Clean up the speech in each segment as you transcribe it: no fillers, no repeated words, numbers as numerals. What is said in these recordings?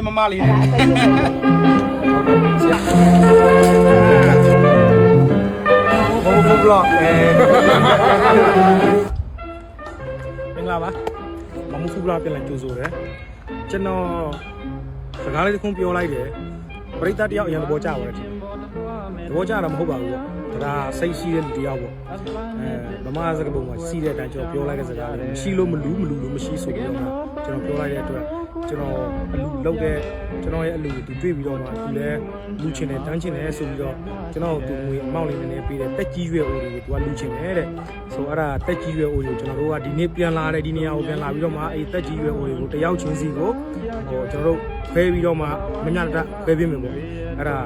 Mama li. Full vlog. Enggak apa? Mamu full vlog yang lanjut sore. Channel sekali itu kumpul lagi. Berita dia yang bocah awal. Bocah ada mau bawa. Dah saya sih dia bawa. Mama azak bawa. Sih dia dan jawab lagi sekali. Silo melu mesti sudah. Channel piola dia tu. ကျွန်တော်အလူလောက်တဲ့ကျွန်တော်ရဲ့အလူကိုသူတွေ့ပြီးတော့မှသူလည်းလူချင်တယ်တန်းချင်တယ်ဆိုပြီးတော့ကျွန်တော်သူငွေအမောက်လေးနည်းနည်းပေးတယ်တက်ကြီးရွယ်အိုတွေကိုသူကလူချင်တယ်တဲ့ဆိုအဲ့ဒါတက်ကြီးရွယ်အိုတွေကိုကျွန်တော်တို့ကဒီနေ့ပြန်လာတယ်ဒီနေရာကိုပြန်လာပြီးတော့မှအဲ့တက်ကြီးရွယ်အိုတွေကိုတယောက်ချင်းစီကိုဟိုကျွန်တော်တို့ဖဲပြီးတော့မှမညတဖဲပေးမယ်ပေါ့အဲ့ဒါ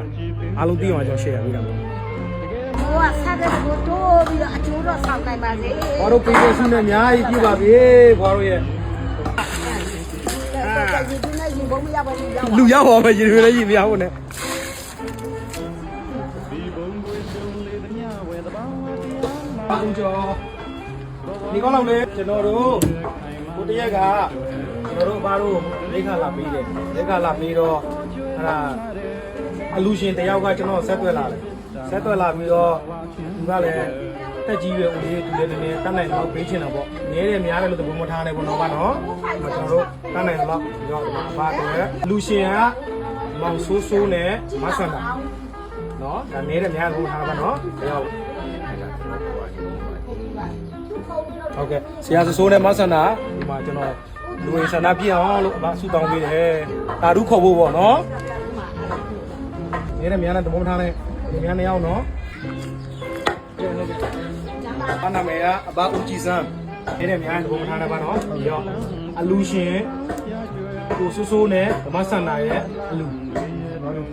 အားလုံးသိအောင်ကျွန်တော် share ပေးတာပေါ့ဟိုကစားတဲ့ကိုတိုးပြီးတော့အကျိုးတော့ဆောင်နိုင်ပါစေဘာလို့ပေးရစုနဲ့အများကြီးပြပါပြီဘာလို့ရဲ့လူရောက်ပါမယ်ရေတွေလည်းရည်မရဘူးနဲ့အောင်ကျော်ဒီကောင်းလောက်လေကျွန်တော်တို့ကိုတရက်ကကျွန်တော်တို့ဘာလို့လက်ခလာပေးတယ်လက်ခလာပေးတော့အဲ့ဒါအလူရှင်တယောက်ကကျွန်တော်ဆက်သွယ်လာတယ်ဆက်သွယ်လာပြီးတော့သူကလည်းတက်ကြီးရွယ်ဦးလေးသူလည်းနည်းနည်းတတ်နိုင်တော့ပေးချင်တာပေါ့နည်းတယ်များတယ်လို့သဘောမထားနဲ့ပေါ့နော်ဗျာနော်ကျွန်တော်တို့တတ်နိုင်တော့ရောပါတယ်လူရှင်ကမောင်ဆိုးဆိုးနဲ့မဆန်တာနော်ဒါနည်းတယ်များတယ်လို့ထားတာဗျာနော်တယောက်ဟုတ်ကဲ့ဆရာဆိုးနဲ့မဆန်တာဒီမှာကျွန်တော်လူဝင်ဆန္ဒပြအောင်လို့အမဆူတောင်းပေးတယ်တာဓုခေါ်ဖို့ပေါ့နော်နည်းတယ်များတယ်သဘောမထားနဲ့ဒီများနေအောင်နော်အနာမေကအဘဦးကြည်စံနေတဲ့များဘုံထားတာပါနော်ပြီးတော့အလူရှင်ကိုဆိုးဆိုးနဲ့ဓမ္မစန္ဒာရဲ့အလူဟုတ်ကဲ့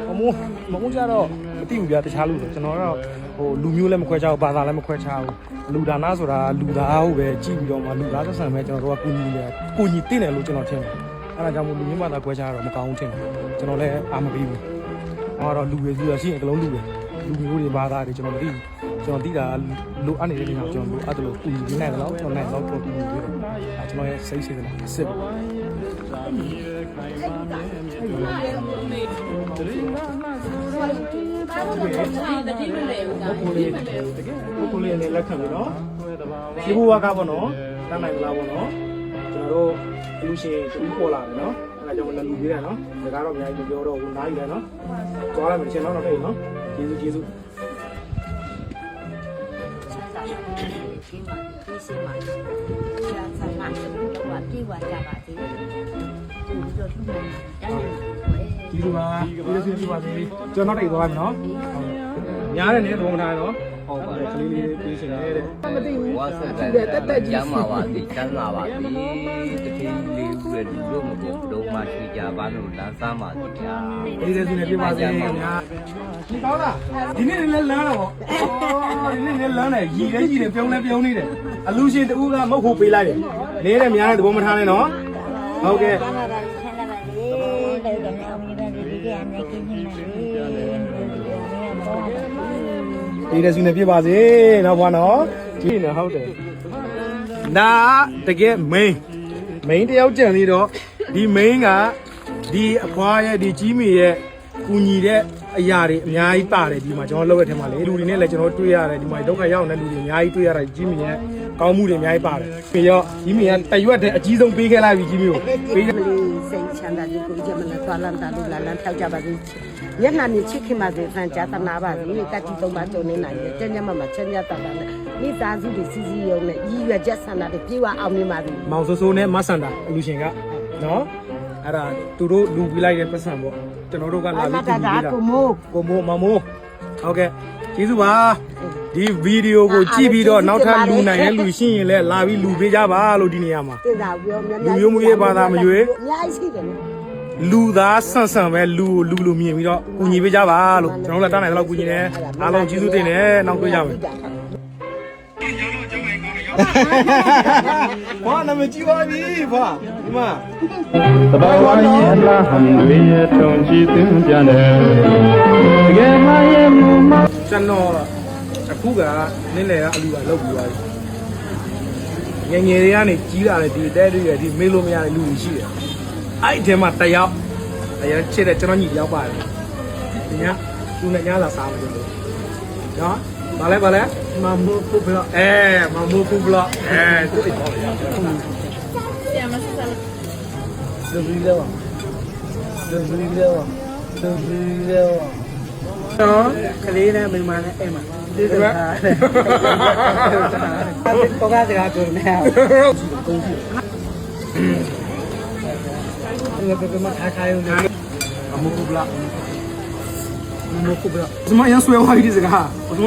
မမိုးကြတော့မသိဘူးဗျာတခြားလူကျွန်တော်ကတော့ဟိုလူမျိုးလည်းမခွဲခြားဘူးဘာသာလည်းမခွဲခြားဘူးလူဒါနာဆိုတာလူသားဟုတ်ပဲကြည့်ပြီးတော့မှလူသားဆက်ဆံပဲကျွန်တော်တို့ကကိုညီသိတယ်လို့ကျွန်တော်ထင်တယ်အဲ့ဒါကြောင့်မို့လူမျိုးဘာသာခွဲခြားတော့မကောင်းဘူးထင်တယ်ကျွန်တော်လည်းအားမပေးဘူးဟောတော့လူတွေကြီးရရှိရင်အကလုံးလူတွေလူမျိုးတွေဘာသာတွေကျွန်တော်မသိဘူးကျွန်တော်သိတာလိုအပ်နေတဲ့နေရာကျွန်တော်လိုအပ်တယ်လို့ကူညီနိုင်တယ်လို့ကျွန်တော်နိုင်တော့ကူညီပေးတယ်အဲကျွန်တော်ရဲ့စိတ်စေတနာစစ်ကိုလေးနဲ့လက်ခံလို့နော်ဒီဘဝကပေါ့နော်တန်းနိုင်လားပေါ့နော်ကျွန်တော်တို့လူရှင်တူပေါ်လာတယ်နော်အဲ့ဒါကြောင့်လည်းလူပေးတယ်နော်ဒါကတော့အများကြီးပြောတော့ဘူးနားယူတယ်နော်ကြွားလိုက်မယ်ရှင်တော့ထိတ်နော်ကျေးဇူးကျေးဇူးပါကျွန်တော်တိတ်သွားပြီနော်များတယ်နေတော့မထားနော်ဟုတ်ပါတယ်ကလေးလေးပြေးရှင်နေတဲ့မသိဘူးဝါဆက်တက်ကျမ်းပါပါဒီကျမ်းပါပါဒီတတိလေးဦးရဲ့လူတို့မပေါ်ဘလုံးမရှိကြပါလို့လမ်းစားပါဒီဗျာဒီလိုဆိုနေပြပါစေခင်ဗျာဒီကောင်းလားဒီနေ့လည်းလမ်းတော့အော်ဒီနေ့လည်းလမ်းတယ်ရီလည်းကြီးတယ်ပြုံးလည်းပြုံးနေတယ်အလူရှင်တူကမဟုတ်ဖို့ပေးလိုက်တယ်နေတဲ့များတဲ့သဘောမထားနဲ့နော်ဟုတ်ကဲ့ဒီရစုနေပြပါစေနော်ဘွားနော်ဒီနော်ဟုတ်တယ်ဒါတကယ် main တယောက်ကြံလေးတော့ဒီ main ကဒီအဖွားရဲ့ဒီကြီးမီရဲ့ကူညီတဲ့အရာတွေအများကြီးပါတယ်ဒီမှာကျွန်တော်လုပ်ရတဲ့ထဲမှာလေလူတွေနဲ့လည်းကျွန်တော်တွေ့ရတယ်ဒီမှာဒုက္ခရောက်နေတဲ့လူတွေအများကြီးတွေ့ရတယ်ကြီးမီရဲ့ကောင်းမှုတွေအများကြီးပါတယ်ပြီးတော့ကြီးမီကတရွက်တဲ့အကြီးဆုံးပေးခဲ့လိုက်ပြီကြီးမီကိုပေးတယ်စိတ်ချမ်းသာကြကိုကြမလားသွားလမ်းတာလူလာလမ်းထောက်ကြပါစေမျက်နှာနဲ့ချစ်ခင်ပါစေစံကြာသနာပါစေတတိသုံးပါကြုံနေနိုင်တယ်ကျဉ်းညမမှာချမ်းသာတာနဲ့မိသားစုတွေစီစီရုံနဲ့ရည်ရွယ်ချက်ဆန္ဒတွေပြေဝအောင်မြင်ပါစေမောင်ဆိုးဆိုးနဲ့မဆန္ဒအလူရှင်ကနော်အဲ့ဒါသူတို့လူပြလိုက်တဲ့ပတ်စံပေါ့ကျွန်တော်တို့ကလာပြီးကြည့်နေတာကိုမိုးမမိုးဟုတ်ကဲ့ကျေးဇူးပါဒီဗီဒီယိုကိုကြည့်ပြီးတော့နောက်ထပ်လူနိုင်တဲ့လူရှိရင်လည်းလာပြီးလူပေးကြပါလို့ဒီနေရာမှာတင်တာပြောများလူမျိုးမှုရေးဘာသာမရွေးအများကြီးရှိတယ်လူသားဆန်ဆန်ပဲလူမြင်ပြီးတော့ကူညီပေးကြပါလို့ကျွန်တော်တို့လည်းတားနိုင်တယ်လို့ကူညီတယ်အားလုံးကျေးဇူးတင်တယ်နောက်တွေ့ကြမယ်ဘာနာမကြည့်ပါဘူးဘာဒီမှာသဘာဝရဲ့အလားဟန်တွေရဲ့ထုံကြည့်သင်ပြန်တယ်တကယ်မှရဲ့မူမကျွန်တော်အခုကနင်းလေကအလူကလောက်ပြီးသွားပြီ ငယ်ငယ်တွေကနေကြီးလာတဲ့ဒီတဲတွေရဒီမေးလို့မရတဲ့လူတွေရှိတယ်အဲ့ဒီထဲမှာတယောက်အရင်ချစ်တဲ့ကျွန်တော်ညီတယောက်ပါတယ်ညသူနဲ့ညလာစားမယ်လို့နော်ဘာလဲမမိုးဖူဘလော့မမိုးဖူဘလော့သူ့အိမ်ပေါ်တယ်ပြန်မဆက်ဆက်လူကြီးတော့တော့ကလေးနဲ့မိမနဲ့အိမ်မှာဒီကတော့ကစကားပြောနေအောင်ဘယ်မှာထားရုံနဲ့မမိုးဖူဘလော့怎么样？说话有点这个哈，我怎么？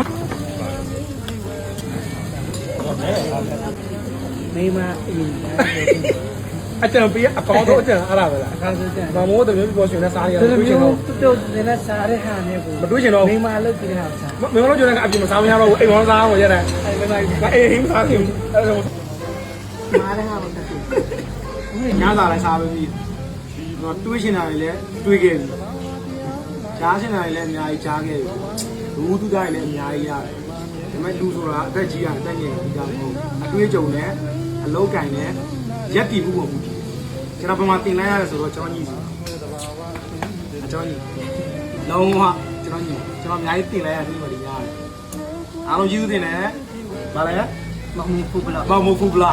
没嘛，啊，这样不也搞到这样阿拉不啦？那我这边比较喜欢啥呀？这边都在那啥的哈那个。不对劲喽。没嘛，老几的哈啥？没嘛，老就那个阿弟们啥不样了？我哎，往啥我现在？哎，没嘛，哎，啥听？妈的哈，我这。伢咋来啥东西？我对起来嘞，对给你。ကြားချင်တာလည်းအများကြီးကြားခဲ့ပြီလူသူတိုင်းလည်းအများကြီးရတယ်ဒါပေမဲ့လူဆိုတာအသက်ကြီးရအသက်ငယ်ကြီးတာမဟုတ်အတွေးကြုံနဲ့အလောက်ကင်နဲ့ရက်တည်မှုပုံမှုကျွန်တော်ဘယ်မှာတင်လိုက်ရတယ်ဆိုတော့ကျွန်တော်ညီစီကျွန်တော်ညီလုံးဝကျွန်တော်ညီကျွန်တော်အများကြီးတင်လိုက်ရပြီးမှဒီရတယ်အားလုံးကျေးဇူးတင်တယ်ဗါလဲမမဖူပလာ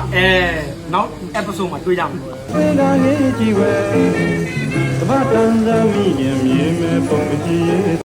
နောက် episode မှာတွေ့ကြမယ်ဝေဒာရေးကြည့်ဝဲသဘာတန်သမီးရဲ့မြေမဲ့ပုံကြည့်